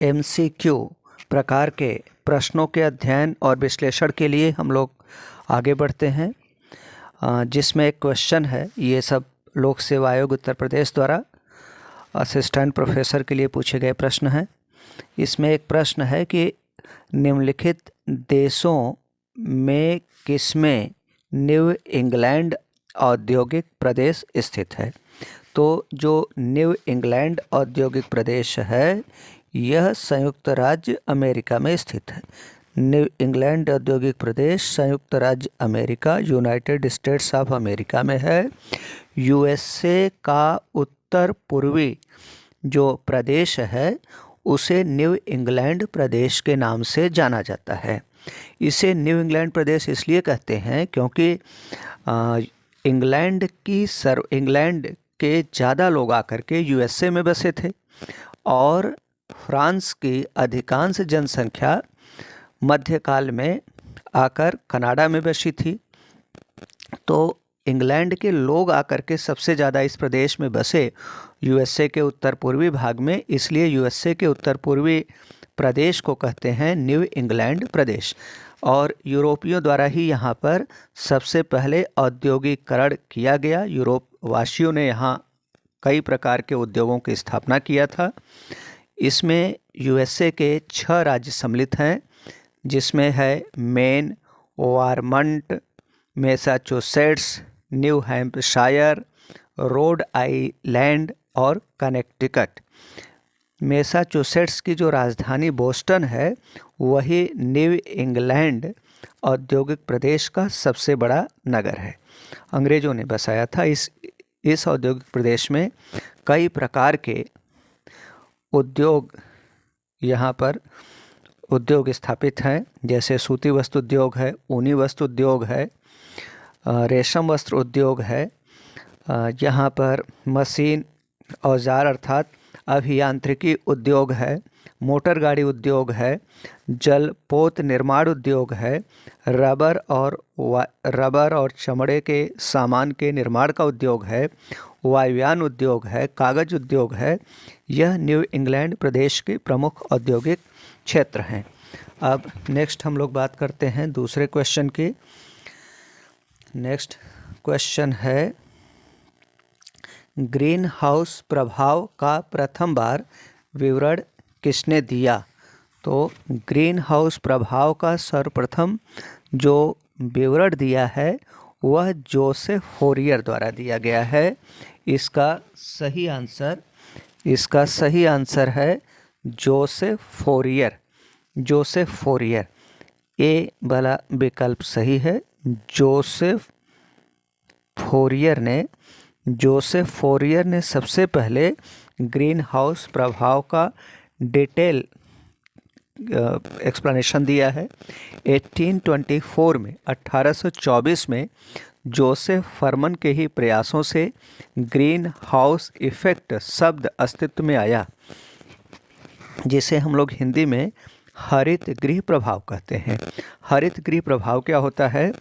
MCQ प्रकार के प्रश्नों के अध्ययन और विश्लेषण के लिए हम लोग आगे बढ़ते हैं, जिसमें एक क्वेश्चन है। ये सब लोक सेवा आयोग उत्तर प्रदेश द्वारा असिस्टेंट प्रोफेसर के लिए पूछे गए प्रश्न हैं। इसमें एक प्रश्न है कि निम्नलिखित देशों में किसमें न्यू इंग्लैंड औद्योगिक प्रदेश स्थित है। तो जो न्यू इंग्लैंड औद्योगिक प्रदेश है यह संयुक्त राज्य अमेरिका में स्थित है। न्यू इंग्लैंड औद्योगिक प्रदेश संयुक्त राज्य America, United states of America में है। USA का उत्तर पूर्वी जो प्रदेश है उसे न्यू इंग्लैंड प्रदेश के नाम से जाना जाता है। इसे न्यू इंग्लैंड प्रदेश इसलिए कहते हैं क्योंकि इंग्लैंड के ज़्यादा लोग आकर के USA में बसे थे और फ्रांस की अधिकांश जनसंख्या मध्यकाल में आकर कनाडा में बसी थी। तो इंग्लैंड के लोग आकर के सबसे ज़्यादा इस प्रदेश में बसे USA के उत्तर पूर्वी भाग में, इसलिए USA के उत्तर पूर्वी प्रदेश को कहते हैं न्यू इंग्लैंड प्रदेश। और यूरोपियों द्वारा ही यहाँ पर सबसे पहले औद्योगिकरण किया गया। यूरोप वासियों ने यहाँ कई प्रकार के उद्योगों की स्थापना किया था। इसमें USA के 6 राज्य सम्मिलित हैं, जिसमें है Maine, Vermont, Massachusetts, New Hampshire, Rhode Island और कनेक्टिकट। मैसाचुसेट्स की जो राजधानी बोस्टन है वही न्यू इंग्लैंड औद्योगिक प्रदेश का सबसे बड़ा नगर है। अंग्रेज़ों ने बसाया था। इस औद्योगिक प्रदेश में कई प्रकार के उद्योग यहाँ पर उद्योग स्थापित हैं, जैसे सूती वस्त्र उद्योग है, ऊनी वस्त्र उद्योग है, रेशम वस्त्र उद्योग है। यहाँ पर मशीन औजार अर्थात अभियांत्रिकी उद्योग है, मोटर गाड़ी उद्योग है, जलपोत निर्माण उद्योग है, रबर और चमड़े के सामान के निर्माण का उद्योग है, वायुयान उद्योग है, कागज उद्योग है। यह न्यू इंग्लैंड प्रदेश के प्रमुख औद्योगिक क्षेत्र हैं। अब नेक्स्ट हम लोग बात करते हैं दूसरे क्वेश्चन की। नेक्स्ट क्वेश्चन है, ग्रीन हाउस प्रभाव का प्रथम बार विवरण किसने दिया। तो ग्रीन हाउस प्रभाव का सर्वप्रथम जो विवरण दिया है वह जोसेफ फोरियर द्वारा दिया गया है। इसका सही आंसर है जोसेफ फोरियर। ए वाला विकल्प सही है। जोसेफ फोरियर ने सबसे पहले ग्रीन हाउस प्रभाव का डिटेल एक्सप्लेनेशन दिया है। 1824 में जोसेफ फरमन के ही प्रयासों से ग्रीन हाउस इफेक्ट शब्द अस्तित्व में आया, जिसे हम लोग हिंदी में हरित गृह प्रभाव कहते हैं। हरित गृह प्रभाव क्या होता है?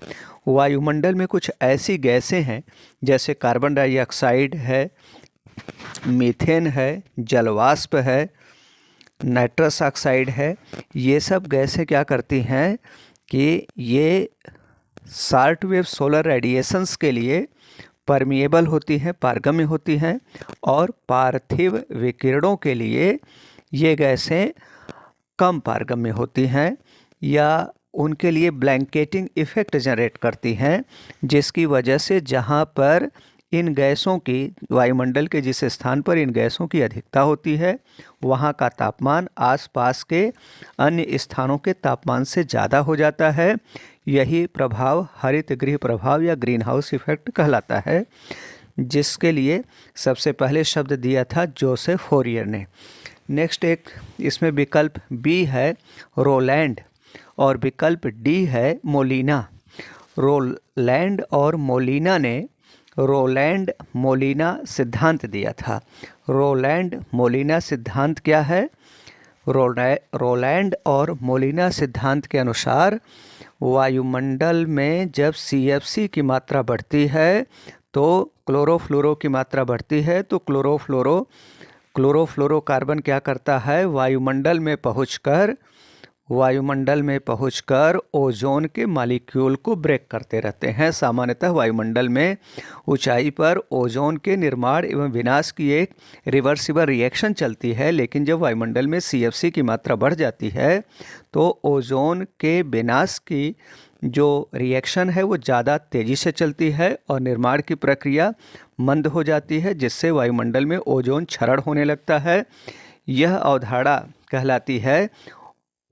वायुमंडल में कुछ ऐसी गैसें हैं जैसे कार्बन डाइऑक्साइड है, मीथेन है, जलवाष्प है, नाइट्रस ऑक्साइड है। ये सब गैसें क्या करती हैं कि ये शॉर्ट वेव सोलर रेडिएशंस के लिए परमिएबल होती हैं, पारगम्य होती हैं, और पार्थिव विकिरणों के लिए ये गैसें कम पारगम्य होती हैं या उनके लिए ब्लैंकेटिंग इफ़ेक्ट जनरेट करती हैं, जिसकी वजह से जहाँ पर इन गैसों की वायुमंडल के जिस स्थान पर इन गैसों की अधिकता होती है वहाँ का तापमान आसपास के अन्य स्थानों के तापमान से ज़्यादा हो जाता है। यही प्रभाव हरित गृह प्रभाव या ग्रीन हाउस इफेक्ट कहलाता है, जिसके लिए सबसे पहले शब्द दिया था जोसेफ फोरियर ने। नेक्स्ट एक इसमें विकल्प बी है रोलैंड और विकल्प डी है मोलिना। रोलैंड और मोलिना ने रोलैंड मोलिना सिद्धांत दिया था। रोलैंड मोलिना सिद्धांत क्या है? रोलैंड और मोलिना सिद्धांत के अनुसार वायुमंडल में जब CFC की मात्रा बढ़ती है तो क्लोरोफ्लोरो की मात्रा बढ़ती है, तो क्लोरोफ्लोरो क्लोरोफ्लोरोकार्बन क्या करता है, वायुमंडल में पहुंचकर ओजोन के मॉलिक्यूल को ब्रेक करते रहते हैं। सामान्यतः वायुमंडल में ऊंचाई पर ओजोन के निर्माण एवं विनाश की एक रिवर्सिबल रिएक्शन चलती है, लेकिन जब वायुमंडल में CFC की मात्रा बढ़ जाती है तो ओजोन के विनाश की जो रिएक्शन है वो ज़्यादा तेज़ी से चलती है और निर्माण की प्रक्रिया मंद हो जाती है, जिससे वायुमंडल में ओजोन क्षरण होने लगता है। यह अवधारणा कहलाती है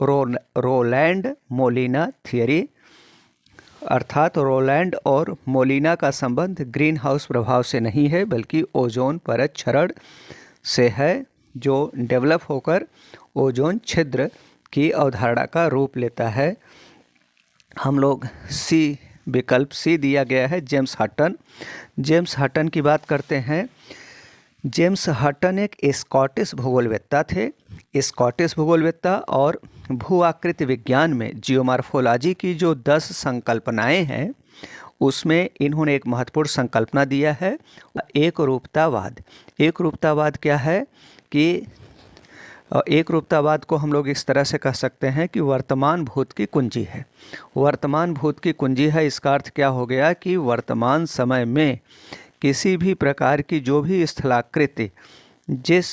रोलैंड मोलिना थियरी, अर्थात रोलैंड और मोलिना का संबंध ग्रीन हाउस प्रभाव से नहीं है बल्कि ओजोन परत क्षरण से है, जो डेवलप होकर ओजोन छिद्र की अवधारणा का रूप लेता है। हम लोग विकल्प सी दिया गया है, जेम्स हटन की बात करते हैं। जेम्स हटन एक स्कॉटिश भूगोलवेत्ता थे। स्कॉटिश भूगोलवेत्ता और भू आकृति विज्ञान में जियोमॉर्फोलॉजी की जो 10 संकल्पनाएं हैं उसमें इन्होंने एक महत्वपूर्ण संकल्पना दिया है, एक रूपतावाद। एक रूपतावाद क्या है कि एक रूपतावाद को हम लोग इस तरह से कह सकते हैं कि वर्तमान भूत की कुंजी है। वर्तमान भूत की कुंजी है, इसका अर्थ क्या हो गया कि वर्तमान समय में किसी भी प्रकार की जो भी स्थलाकृति जिस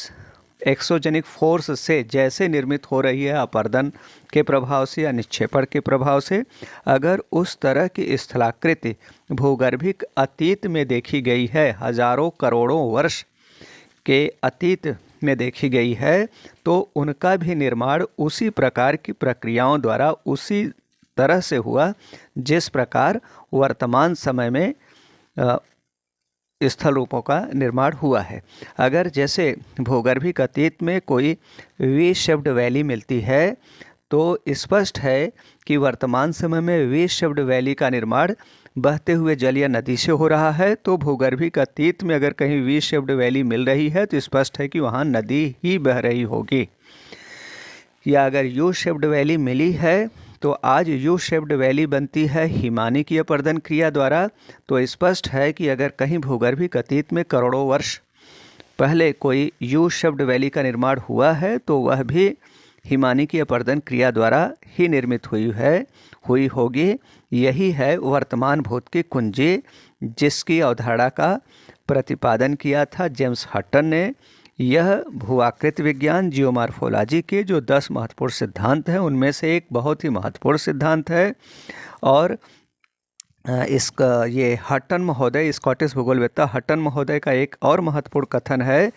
एक्सोजेनिक फोर्स से जैसे निर्मित हो रही है, अपरदन के प्रभाव से या निक्षेपण के प्रभाव से, अगर उस तरह की स्थलाकृति भूगर्भिक अतीत में देखी गई है, हजारों करोड़ों वर्ष के अतीत में देखी गई है, तो उनका भी निर्माण उसी प्रकार की प्रक्रियाओं द्वारा उसी तरह से हुआ जिस प्रकार वर्तमान समय में स्थल रूपों का निर्माण हुआ है। अगर जैसे भूगर्भिक अतीत में कोई वी शेप्ड वैली मिलती है तो स्पष्ट है कि वर्तमान समय में वी शेप्ड वैली का निर्माण बहते हुए जल या नदी से हो रहा है। तो भूगर्भिक अतीत में अगर कहीं वी शेप्ड वैली मिल रही है तो स्पष्ट है कि वहाँ नदी ही बह रही होगी। या अगर यू शेप्ड वैली मिली है तो आज यू शेप्ड वैली बनती है हिमानी अपरदन क्रिया द्वारा। तो स्पष्ट है कि अगर कहीं भूगर्भिक अतीत में करोड़ों वर्ष पहले कोई यू शेप्ड वैली का निर्माण हुआ है तो वह भी हिमानी अपरदन क्रिया द्वारा ही निर्मित हुई होगी। यही है वर्तमान भूत की कुंजी, जिसकी अवधारणा का प्रतिपादन किया था जेम्स हटन ने। यह भूआकृति विज्ञान जियोमॉर्फोलॉजी के जो 10 महत्वपूर्ण सिद्धांत हैं उनमें से एक बहुत ही महत्वपूर्ण सिद्धांत है। और इसका ये हटन महोदय, स्कॉटिश भूगोलवेत्ता हटन महोदय का एक और महत्वपूर्ण कथन है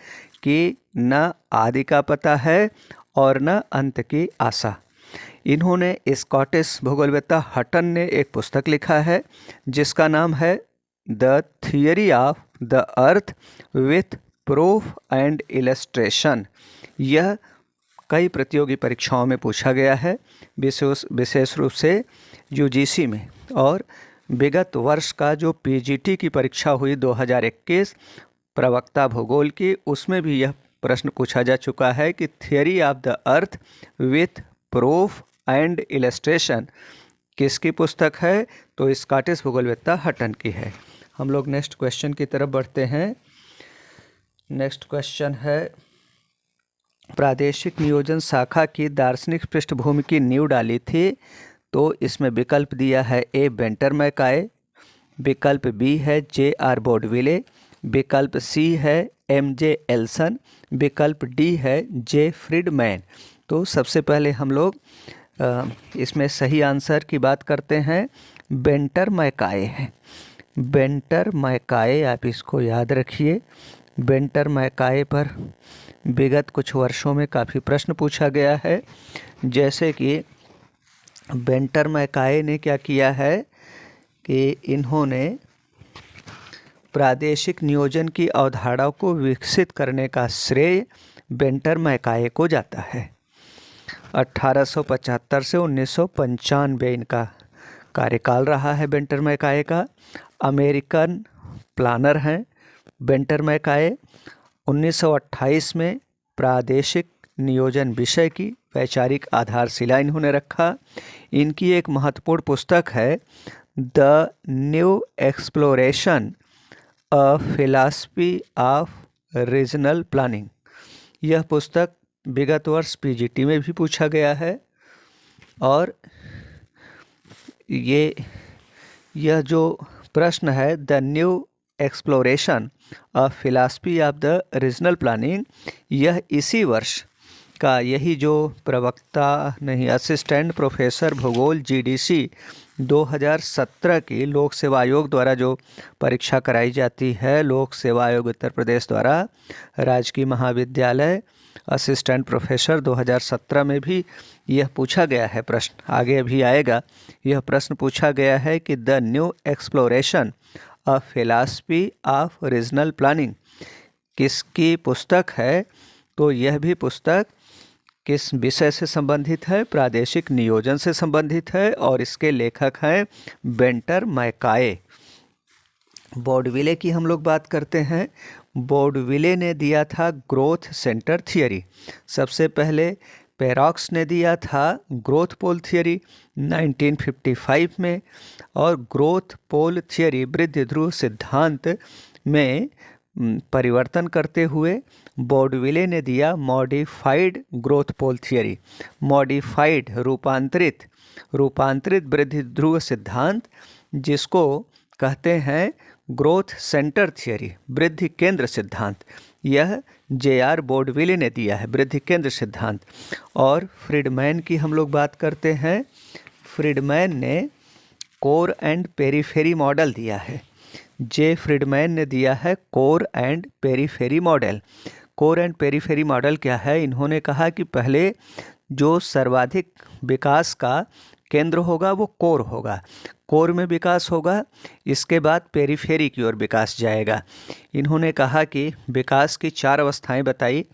कि न आदि का पता है और न अंत की आशा। इन्होंने स्कॉटिश भूगोलवेत्ता हटन ने एक पुस्तक लिखा है जिसका नाम है the theory of the earth with proof and illustration. यह कई प्रतियोगी परीक्षाओं में पूछा गया है, विशेष रूप से UGC में, और विगत वर्ष का जो PGT की परीक्षा हुई 2021 प्रवक्ता भूगोल की, उसमें भी यह प्रश्न पूछा जा चुका है कि theory of the earth with proof and illustration किसकी पुस्तक है, तो स्कॉटिश भूगोलवेत्ता हटन की है। हम लोग नेक्स्ट क्वेश्चन की तरफ बढ़ते हैं। नेक्स्ट क्वेश्चन है, प्रादेशिक नियोजन शाखा की दार्शनिक पृष्ठभूमि की नींव डाली थी। तो इसमें विकल्प दिया है A बेंटर मैकाय, विकल्प B है J.R. बोडविले, विकल्प C है M.J. एल्सन, विकल्प D है J. फ्रीडमैन। तो सबसे पहले हम लोग इसमें सही आंसर की बात करते हैं। बेंटर मैकाय है। बेंटर मैकाय, आप इसको याद रखिए। बेंटर मैकाय पर विगत कुछ वर्षों में काफ़ी प्रश्न पूछा गया है। जैसे कि बेंटर मैकाय ने क्या किया है कि इन्होंने प्रादेशिक नियोजन की अवधारणा को विकसित करने का श्रेय बेंटर मैकाय को जाता है। 1875 से 1995 इनका कार्यकाल रहा है बेंटर मैकाय का। अमेरिकन प्लानर हैं बेंटर मैकाय। 1928 में प्रादेशिक नियोजन विषय की वैचारिक आधारशिला इन्होंने रखा। इनकी एक महत्वपूर्ण पुस्तक है the new exploration a philosophy of regional planning. यह पुस्तक विगत वर्ष पीजीटी में भी पूछा गया है। और यह जो प्रश्न है, the new exploration of philosophy of the regional planning, यह इसी वर्ष का यही जो असिस्टेंट प्रोफेसर भूगोल जीडीसी 2017 की लोक सेवा आयोग द्वारा जो परीक्षा कराई जाती है, लोक सेवा आयोग उत्तर प्रदेश द्वारा राजकीय महाविद्यालय असिस्टेंट प्रोफेसर 2017 में भी यह पूछा गया है प्रश्न, आगे अभी आएगा। यह प्रश्न पूछा गया है कि the new exploration of philosophy of regional planning किसकी पुस्तक है? तो यह भी पुस्तक किस विषय से संबंधित है? प्रादेशिक नियोजन से संबंधित है और इसके लेखक हैं बेंटर मैकाये। बॉडविले की हम लोग बात करते हैं। बॉडविले ने दिया था ग्रोथ सेंटर थियरी। सबसे पहले पेरॉक्स ने दिया था ग्रोथ पोल थियरी 1955 में, और ग्रोथ पोल थियरी वृद्धि ध्रुव सिद्धांत में परिवर्तन करते हुए बॉडविले ने दिया मॉडिफाइड ग्रोथ पोल थियरी, मॉडिफाइड रूपांतरित वृद्धि ध्रुव सिद्धांत, जिसको कहते हैं ग्रोथ सेंटर थियरी, वृद्धि केंद्र सिद्धांत। यह जे.आर. बॉडविले ने दिया है, वृद्धि केंद्र सिद्धांत। और फ्रीडमैन की हम लोग बात करते हैं। फ्रीडमैन ने कोर एंड पेरीफेरी मॉडल दिया है। जे फ्रीडमैन ने दिया है core and periphery model. Core and periphery model क्या है? इन्होंने कहा कि पहले जो सर्वाधिक विकास का केंद्र होगा वो कोर होगा, कोर में विकास होगा, इसके बाद पेरीफेरी की ओर विकास जाएगा। इन्होंने कहा कि विकास की 4 अवस्थाएं बताई।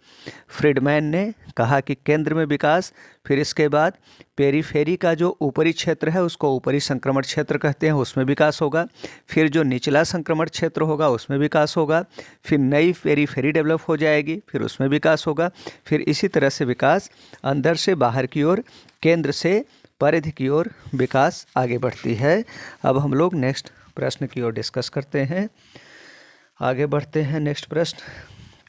फ्रीडमैन ने कहा कि केंद्र में विकास, फिर इसके बाद पेरीफेरी का जो ऊपरी क्षेत्र है उसको ऊपरी संक्रमण क्षेत्र कहते हैं, उसमें विकास होगा, फिर जो निचला संक्रमण क्षेत्र होगा उसमें विकास होगा, फिर नई पेरीफेरी डेवलप हो जाएगी, फिर उसमें विकास होगा, फिर इसी तरह से विकास अंदर से बाहर की ओर, केंद्र से परिधि की ओर विकास आगे बढ़ती है। अब हम लोग नेक्स्ट प्रश्न की ओर डिस्कस करते हैं, आगे बढ़ते हैं नेक्स्ट प्रश्न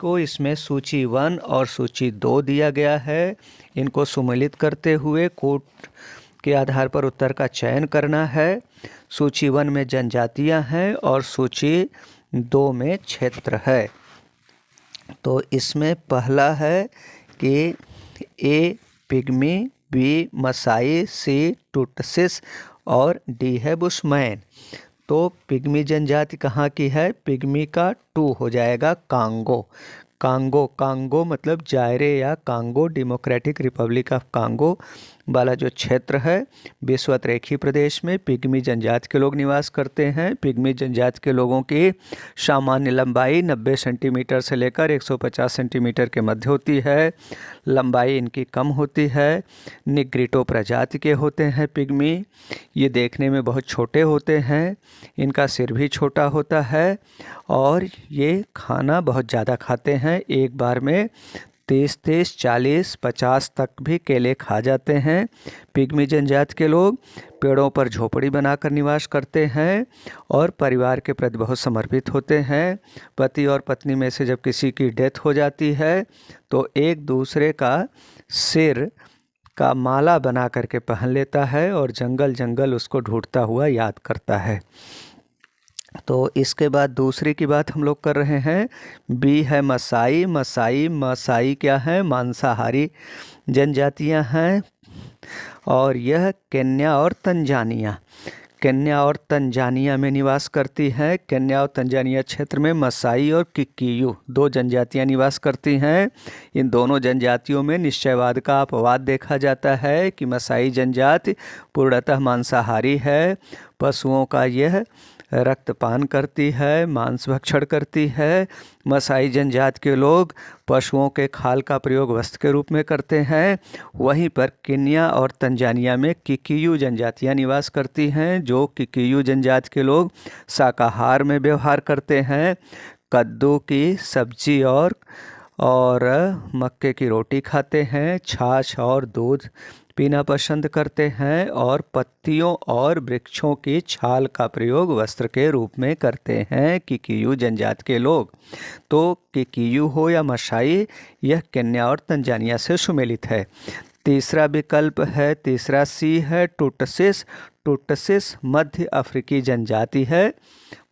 को। इसमें सूची 1 और सूची 2 दिया गया है। इनको सम्मिलित करते हुए कोड के आधार पर उत्तर का चयन करना है। सूची 1 में जनजातियां हैं और सूची 2 में क्षेत्र है। तो इसमें पहला है कि ए पिग्मी, बी मसाई, सी टुटसिस और डी है बुशमैन। तो पिग्मी जनजाति कहाँ की है? पिग्मी का 2 हो जाएगा कांगो। कांगो मतलब जायरे या Congo democratic Republic of Congo वाला जो क्षेत्र है, विषुवतरेखीय प्रदेश में पिग्मी जनजाति के लोग निवास करते हैं। पिग्मी जनजाति के लोगों की सामान्य लंबाई 90 सेंटीमीटर से लेकर 150 सेंटीमीटर के मध्य होती है। लंबाई इनकी कम होती है। निग्रिटो प्रजाति के होते हैं पिग्मी। ये देखने में बहुत छोटे होते हैं, इनका सिर भी छोटा होता है और ये खाना बहुत ज़्यादा खाते हैं। एक बार में 30, 40, 50 तक भी केले खा जाते हैं। पिग्मी जनजाति के लोग पेड़ों पर झोपड़ी बनाकर निवास करते हैं और परिवार के प्रति बहुत समर्पित होते हैं। पति और पत्नी में से जब किसी की डेथ हो जाती है तो एक दूसरे का सिर का माला बना करके पहन लेता है और जंगल जंगल उसको ढूंढता हुआ याद करता है। तो इसके बाद दूसरी की बात हम लोग कर रहे हैं। बी है मसाई क्या है? मांसाहारी जनजातियां हैं और यह केन्या और तंजानिया में निवास करती हैं। केन्या और तंजानिया क्षेत्र में मसाई और किकियू 2 जनजातियां निवास करती हैं। इन दोनों जनजातियों में निश्चयवाद का अपवाद देखा जाता है कि मसाई जनजाति पूर्णतः मांसाहारी है। पशुओं का यह रक्तपान करती है, मांस भक्षण करती है। मसाई जनजाति के लोग पशुओं के खाल का प्रयोग वस्त्र के रूप में करते हैं। वहीं पर केन्या और तंजानिया में किकियू जनजातियां निवास करती हैं। जो किकियू जनजाति के लोग शाकाहार में व्यवहार करते हैं। कद्दू की सब्जी और मक्के की रोटी खाते हैं। छाछ और दूध पीना पसंद करते हैं और पत्तियों और वृक्षों की छाल का प्रयोग वस्त्र के रूप में करते हैं किकियू जनजाति के लोग। तो किकियू हो या मसाई, यह केन्या और तंजानिया से सुमेलित है। तीसरा विकल्प है, तीसरा सी है टुटसिस। टुटसिस मध्य अफ्रीकी जनजाति है,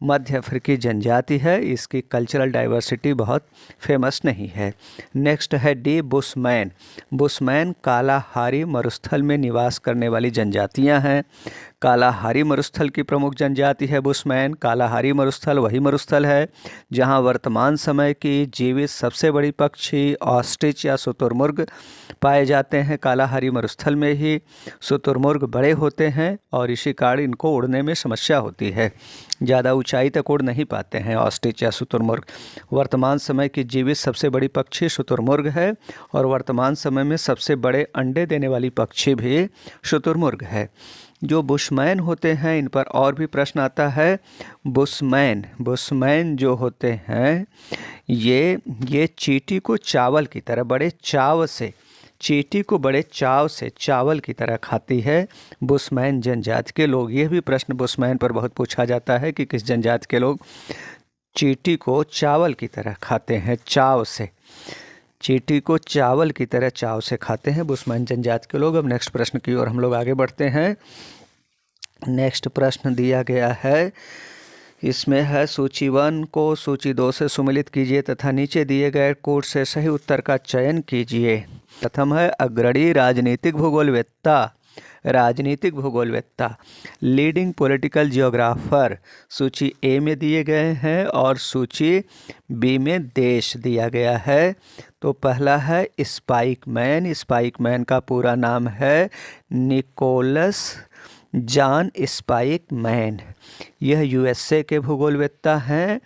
मध्य अफ्रीकी जनजाति है। इसकी कल्चरल डाइवर्सिटी बहुत फेमस नहीं है। नेक्स्ट है डी बुशमैन। बुशमैन कालाहारी मरुस्थल में निवास करने वाली जनजातियां हैं। कालाहारी मरुस्थल की प्रमुख जनजाति है बुशमैन। कालाहारी मरुस्थल वही मरुस्थल है जहां वर्तमान समय की जीवित सबसे बड़ी पक्षी ऑस्ट्रिच या शुतुरमुर्ग पाए जाते हैं। कालाहारी मरुस्थल में ही शुतुरमुर्ग बड़े होते हैं और इसी कारण इनको उड़ने में समस्या होती है, ज़्यादा ऊंचाई तक उड़ नहीं पाते हैं ऑस्ट्रिच या शुतुरमुर्ग। वर्तमान समय की जीवित सबसे बड़ी पक्षी शुतुरमुर्ग है और वर्तमान समय में सबसे बड़े अंडे देने वाली पक्षी भी शुतुरमुर्ग है। जो बुशमैन होते हैं, इन पर और भी प्रश्न आता है। बुशमैन जो होते हैं ये चींटी को चावल की तरह बड़े चाव से, चींटी को बड़े चाव से चावल की तरह खाती है बुशमैन जनजाति के लोग। यह भी प्रश्न बुशमैन पर बहुत पूछा जाता है कि किस जनजाति के लोग चींटी को चावल की तरह खाते हैं, चाव से, चींटी को चावल की तरह चाव से खाते हैं बुशमैन जनजाति के लोग। अब नेक्स्ट प्रश्न की ओर हम लोग आगे बढ़ते हैं। नेक्स्ट प्रश्न दिया गया है, इसमें है सूची 1 को सूची 2 से सुमेलित कीजिए तथा नीचे दिए गए कोड से सही उत्तर का चयन कीजिए। प्रथम है अग्रणी राजनीतिक भूगोलवेत्ता, राजनीतिक भूगोलवेत्ता, लीडिंग पॉलिटिकल जियोग्राफर सूची ए में दिए गए हैं और सूची बी में देश दिया गया है। तो पहला है स्पाइकमैन। स्पाइकमैन का पूरा नाम है निकोलस जॉन स्पाइकमैन। यह यूएसए के भूगोलवेत्ता हैं।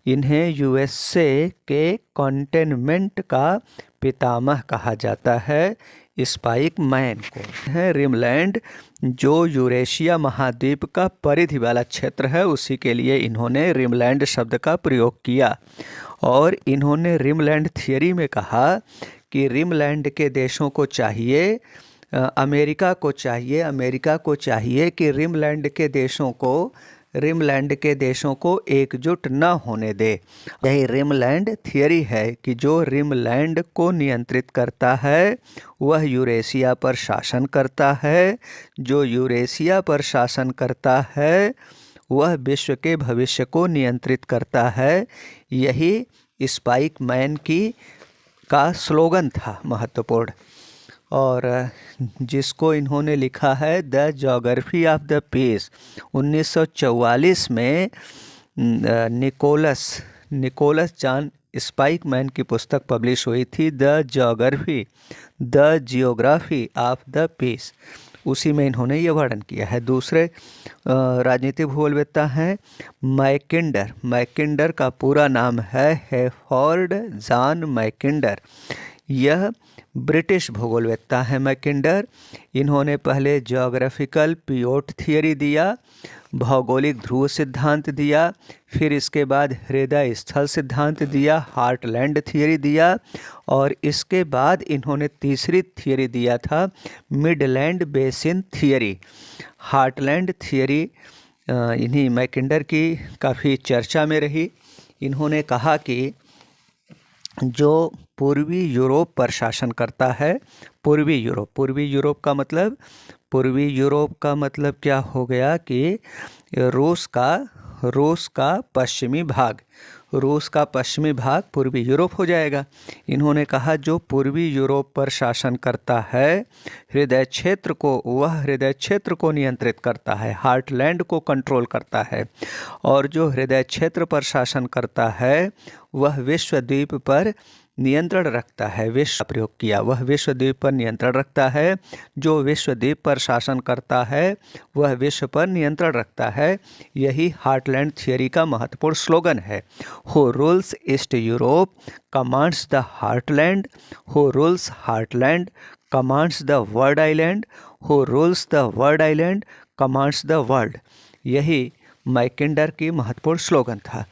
इन्हें यूएसए के कॉन्टिनेंट का पितामह कहा जाता है। स्पाइकमैन को है रिमलैंड, जो यूरेशिया महाद्वीप का परिधि वाला क्षेत्र है, उसी के लिए इन्होंने रिमलैंड शब्द का प्रयोग किया। और इन्होंने रिमलैंड थियरी में कहा कि रिमलैंड के देशों को चाहिए, अमेरिका को चाहिए कि रिमलैंड के देशों को एकजुट न होने दे। यही रिमलैंड थियरी है कि जो रिमलैंड को नियंत्रित करता है वह यूरेशिया पर शासन करता है, जो यूरेशिया पर शासन करता है वह विश्व के भविष्य को नियंत्रित करता है। यही स्पाइकमैन का स्लोगन था महत्वपूर्ण, और जिसको इन्होंने लिखा है the geography of the peace. 1944 में निकोलस जॉन स्पाइकमैन की पुस्तक पब्लिश हुई थी, the geography of the peace. उसी में इन्होंने ये वर्णन किया है। दूसरे राजनीतिक भूगोलवेत्ता हैं मैकिंडर। मैकिंडर का पूरा नाम है हेफोर्ड जॉन मैकिंडर। यह ब्रिटिश भूगोलवेत्ता है मैकिंडर। इन्होंने पहले ज्योग्राफिकल पियोट थियरी दिया, भौगोलिक ध्रुव सिद्धांत दिया, फिर इसके बाद हृदय स्थल सिद्धांत दिया, हार्टलैंड थियरी दिया, और इसके बाद इन्होंने तीसरी थियरी दिया था Midland basin theory. Heartland theory इन्हीं मैकिंडर की काफ़ी चर्चा में रही। इन्होंने कहा कि जो पूर्वी यूरोप पर शासन करता है, पूर्वी यूरोप का मतलब क्या हो गया कि रूस का पश्चिमी भाग पूर्वी यूरोप हो जाएगा। इन्होंने कहा जो पूर्वी यूरोप पर शासन करता है हृदय क्षेत्र को नियंत्रित करता है, हार्टलैंड को कंट्रोल करता है, और जो हृदय क्षेत्र पर शासन करता है वह विश्वद्वीप पर नियंत्रण रखता है। वह विश्वद्वीप पर नियंत्रण रखता है। जो विश्वद्वीप पर शासन करता है वह विश्व पर नियंत्रण रखता है। यही हार्टलैंड थियरी का महत्वपूर्ण स्लोगन है। Who rules east Europe commands the heartland, who rules heartland commands the world island, who rules the world island commands the world. यही मैकिंडर की महत्वपूर्ण स्लोगन था,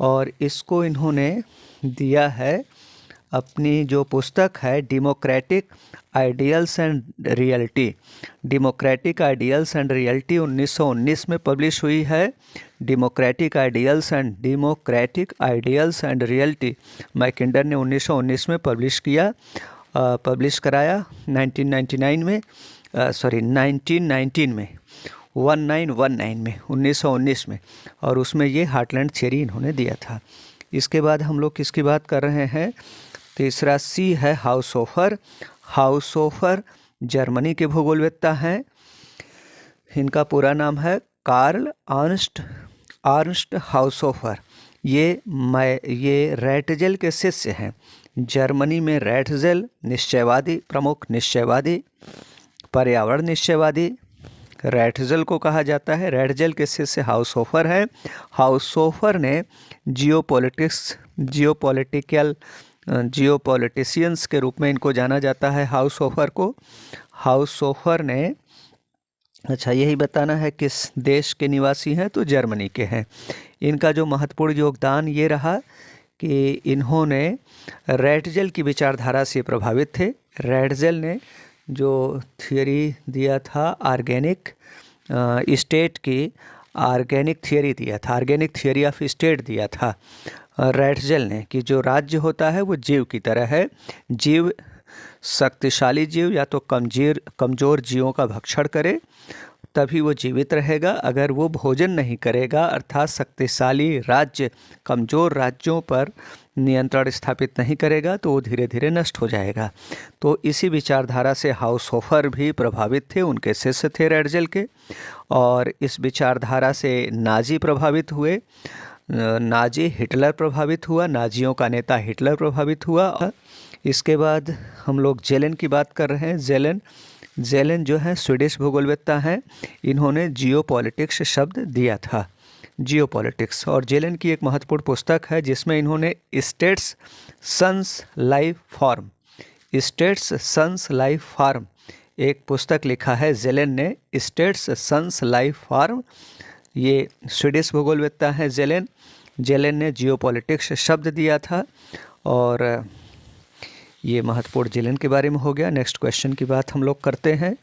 और इसको इन्होंने दिया है अपनी जो पुस्तक है democratic ideals and reality, democratic ideals and reality 1919 में पब्लिश हुई है। Democratic ideals and reality Mackinder ने 1919 में पब्लिश कराया। 1919 में 1919 में, और उसमें ये हार्टलैंड थ्योरी इन्होंने दिया था। इसके बाद हम लोग किसकी बात कर रहे हैं? तीसरा सी है हाउसहोफर। हाउसहोफर जर्मनी के भूगोलवेत्ता हैं। इनका पूरा नाम है कार्ल अर्नस्ट हाउसहोफर। ये रैटजेल के शिष्य हैं। जर्मनी में रैटजेल प्रमुख निश्चयवादी, पर्यावरण निश्चयवादी रैटजेल को कहा जाता है। रैटजेल के शिष्य हाउसहोफर है। हाउसहोफर ने जियोपॉलिटिशियंस के रूप में इनको जाना जाता है। हाउसहोफर ने, अच्छा यही बताना है किस देश के निवासी हैं, तो जर्मनी के हैं। इनका जो महत्वपूर्ण योगदान ये रहा कि इन्होंने रैटजेल की विचारधारा से प्रभावित थे। रैटजेल ने जो थियरी दिया था ऑर्गेनिक स्टेट की, ऑर्गेनिक थियरी ऑफ स्टेट दिया था रैटजेल ने, कि जो राज्य होता है वो जीव की तरह है। जीव शक्तिशाली जीव या तो कमज़ोर जीवों का भक्षण करे तभी वो जीवित रहेगा। अगर वो भोजन नहीं करेगा, अर्थात शक्तिशाली राज्य कमज़ोर राज्यों पर नियंत्रण स्थापित नहीं करेगा, तो वो धीरे धीरे नष्ट हो जाएगा। तो इसी विचारधारा से हाउसहोफर भी प्रभावित थे, उनके शिष्य थे रैटजेल के। और इस विचारधारा से नाजी प्रभावित हुए, हिटलर प्रभावित हुआ, नाजियों का नेता हिटलर प्रभावित हुआ। इसके बाद हम लोग जेलेन की बात कर रहे हैं। जेलेन जो है स्वीडिश भूगोलवेत्ता हैं। इन्होंने जियोपॉलिटिक्स शब्द दिया था, जियोपॉलिटिक्स। और जेलेन की एक महत्वपूर्ण पुस्तक है जिसमें इन्होंने स्टेट्स सन्स लाइफ फॉर्म एक पुस्तक लिखा है। जेलेन ने स्टेट्स सन्स लाइफ फॉर्म, ये स्वीडिश भूगोलवेत्ता है जेलेन ने जियोपॉलिटिक्स शब्द दिया था। और ये महत्वपूर्ण जेलेन के बारे में हो गया। नेक्स्ट क्वेश्चन की बात हम लोग करते हैं।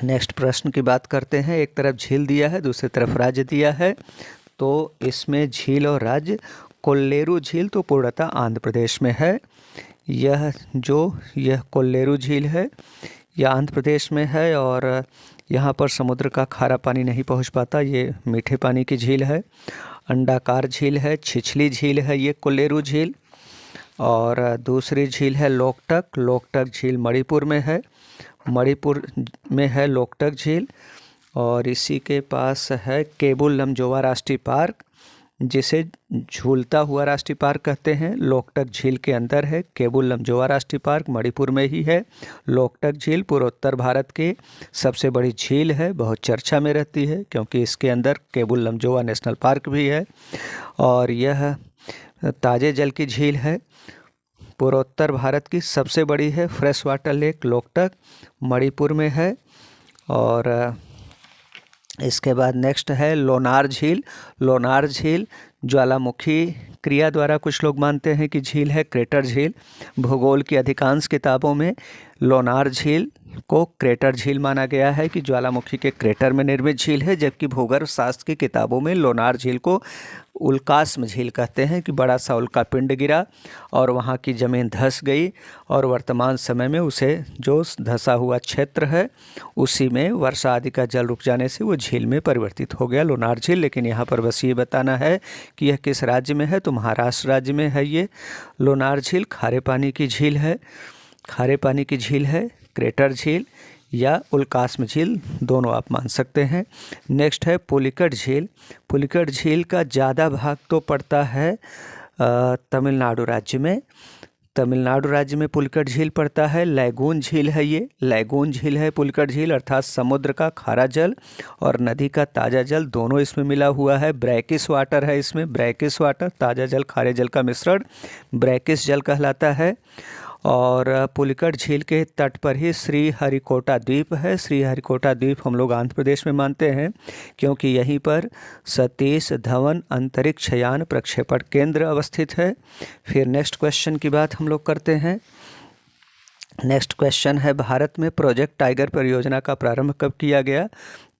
नेक्स्ट प्रश्न की बात करते हैं। एक तरफ झील दिया है, दूसरी तरफ राज्य दिया है। तो इसमें झील और राज्य, कोल्लेरू झील तो पूर्णतः आंध्र प्रदेश में है। यह कोल्लेरू झील है, यह आंध्र प्रदेश में है। और यहाँ पर समुद्र का खारा पानी नहीं पहुँच पाता, ये मीठे पानी की झील है। अंडाकार झील है, छिछली झील है ये कोल्लेरू झील। और दूसरी झील है लोकटक झील मणिपुर में है, लोकटक झील। और इसी के पास है केबुल लमजोवा राष्ट्रीय पार्क, जिसे झूलता हुआ राष्ट्रीय पार्क कहते हैं। लोकटक झील के अंदर है केबुल लमजोवा राष्ट्रीय पार्क, मणिपुर में ही है। लोकटक झील पूर्वोत्तर भारत की सबसे बड़ी झील है, बहुत चर्चा में रहती है क्योंकि इसके अंदर केबुल लमजोवा नेशनल पार्क भी है। और यह ताजे जल की झील है, पूर्वोत्तर भारत की सबसे बड़ी है। Fresh water lake Loktak Manipur में है। और इसके बाद नेक्स्ट है लोनार झील ज्वालामुखी क्रिया द्वारा कुछ लोग मानते हैं कि झील है, क्रेटर झील। भूगोल की अधिकांश किताबों में लोनार झील को क्रेटर झील माना गया है कि ज्वालामुखी के क्रेटर में निर्मित झील है, जबकि भूगर्भ शास्त्र की किताबों में लोनार झील को उल्कास्म झील कहते हैं कि बड़ा सा उल्का पिंड गिरा और वहाँ की ज़मीन धंस गई, और वर्तमान समय में उसे जो धंसा हुआ क्षेत्र है उसी में वर्षा आदि का जल रुक जाने से वो झील में परिवर्तित हो गया लोनार झील। लेकिन यहाँ पर बस ये बताना है कि यह किस राज्य में है, तो महाराष्ट्र राज्य में है ये लोनार झील। खारे पानी की झील है, क्रेटर झील या उल्कास्म झील दोनों आप मान सकते हैं। नेक्स्ट है पुलिकट झील का ज़्यादा भाग तो पड़ता है तमिलनाडु राज्य में पुलिकट झील पड़ता है। लैगून झील है पुलिकट झील, अर्थात समुद्र का खारा जल और नदी का ताज़ा जल दोनों इसमें मिला हुआ है। ब्रैकिस वाटर है इसमें, ताज़ा जल खारे जल का मिश्रण ब्रैकिस जल कहलाता है। और पुलिकट झील के तट पर ही श्रीहरिकोटा द्वीप है। श्रीहरिकोटा द्वीप हम लोग आंध्र प्रदेश में मानते हैं, क्योंकि यहीं पर सतीश धवन अंतरिक्ष यान प्रक्षेपण केंद्र अवस्थित है। फिर नेक्स्ट क्वेश्चन की बात हम लोग करते हैं। नेक्स्ट क्वेश्चन है, भारत में प्रोजेक्ट टाइगर परियोजना का प्रारंभ कब किया गया?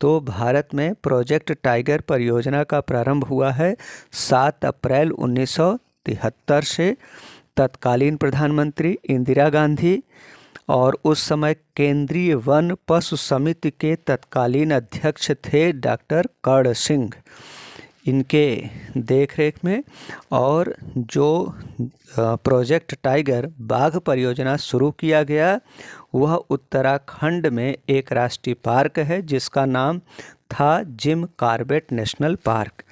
तो भारत में प्रोजेक्ट टाइगर परियोजना का प्रारंभ हुआ है 7 अप्रैल 1973 से। तत्कालीन प्रधानमंत्री इंदिरा गांधी और उस समय केंद्रीय वन पशु समिति के तत्कालीन अध्यक्ष थे डॉक्टर कर्ण सिंह, इनके देखरेख में। और जो प्रोजेक्ट टाइगर बाघ परियोजना शुरू किया गया वह उत्तराखंड में एक राष्ट्रीय पार्क है जिसका नाम था जिम कॉर्बेट नेशनल पार्क।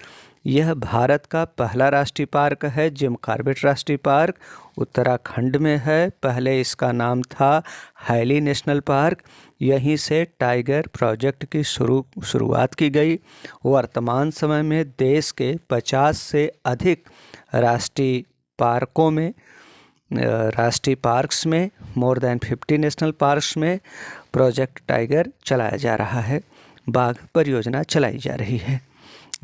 यह भारत का पहला राष्ट्रीय पार्क है। जिम कॉर्बेट राष्ट्रीय पार्क उत्तराखंड में है। पहले इसका नाम था हैली नेशनल पार्क। यहीं से टाइगर प्रोजेक्ट की शुरुआत की गई। वर्तमान समय में देश के 50 से अधिक राष्ट्रीय पार्क्स में मोर देन 50 नेशनल पार्क्स में प्रोजेक्ट टाइगर चलाया जा रहा है। बाघ परियोजना चलाई जा रही है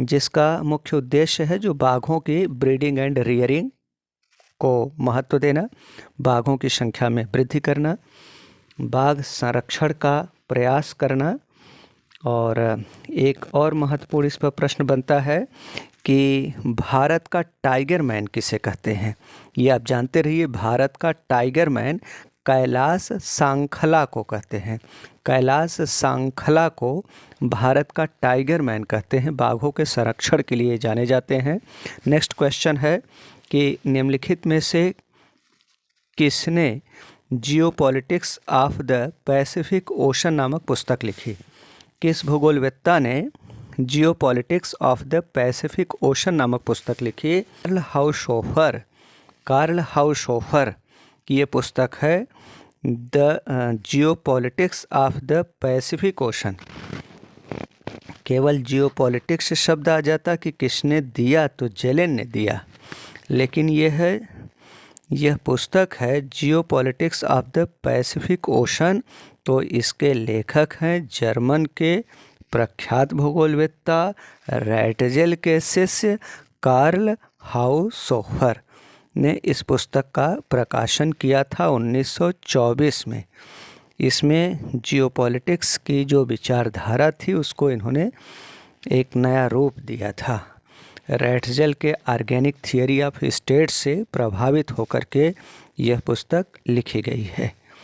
जिसका मुख्य उद्देश्य है जो बाघों की ब्रीडिंग एंड रियरिंग को महत्व देना, बाघों की संख्या में वृद्धि करना, बाघ संरक्षण का प्रयास करना। और एक और महत्वपूर्ण इस पर प्रश्न बनता है कि भारत का टाइगर मैन किसे कहते हैं? ये आप जानते रहिए, भारत का टाइगर मैन कैलाश सांखला को कहते हैं। कैलाश सांखला को भारत का टाइगर मैन कहते हैं। बाघों के संरक्षण के लिए जाने जाते हैं। नेक्स्ट क्वेश्चन है कि निम्नलिखित में से किसने geopolitics of the Pacific ocean नामक पुस्तक लिखी? किस भूगोलवेत्ता ने geopolitics of the Pacific ocean नामक पुस्तक लिखी? कार्ल हाउसहोफर की ये पुस्तक है the geopolitics of the Pacific ocean. केवल जियोपॉलिटिक्स शब्द आ जाता कि किसने दिया तो जेलेन ने दिया, लेकिन यह पुस्तक है geopolitics of the Pacific ocean. तो इसके लेखक हैं जर्मन के प्रख्यात भूगोलवेत्ता रैटजेल के शिष्य कार्ल हाउसहोफर ने इस पुस्तक का प्रकाशन किया था 1924 में। इसमें जियोपॉलिटिक्स की जो विचारधारा थी उसको इन्होंने एक नया रूप दिया था। रैटजेल के ऑर्गेनिक थियरी ऑफ स्टेट से प्रभावित होकर के यह पुस्तक लिखी गई है।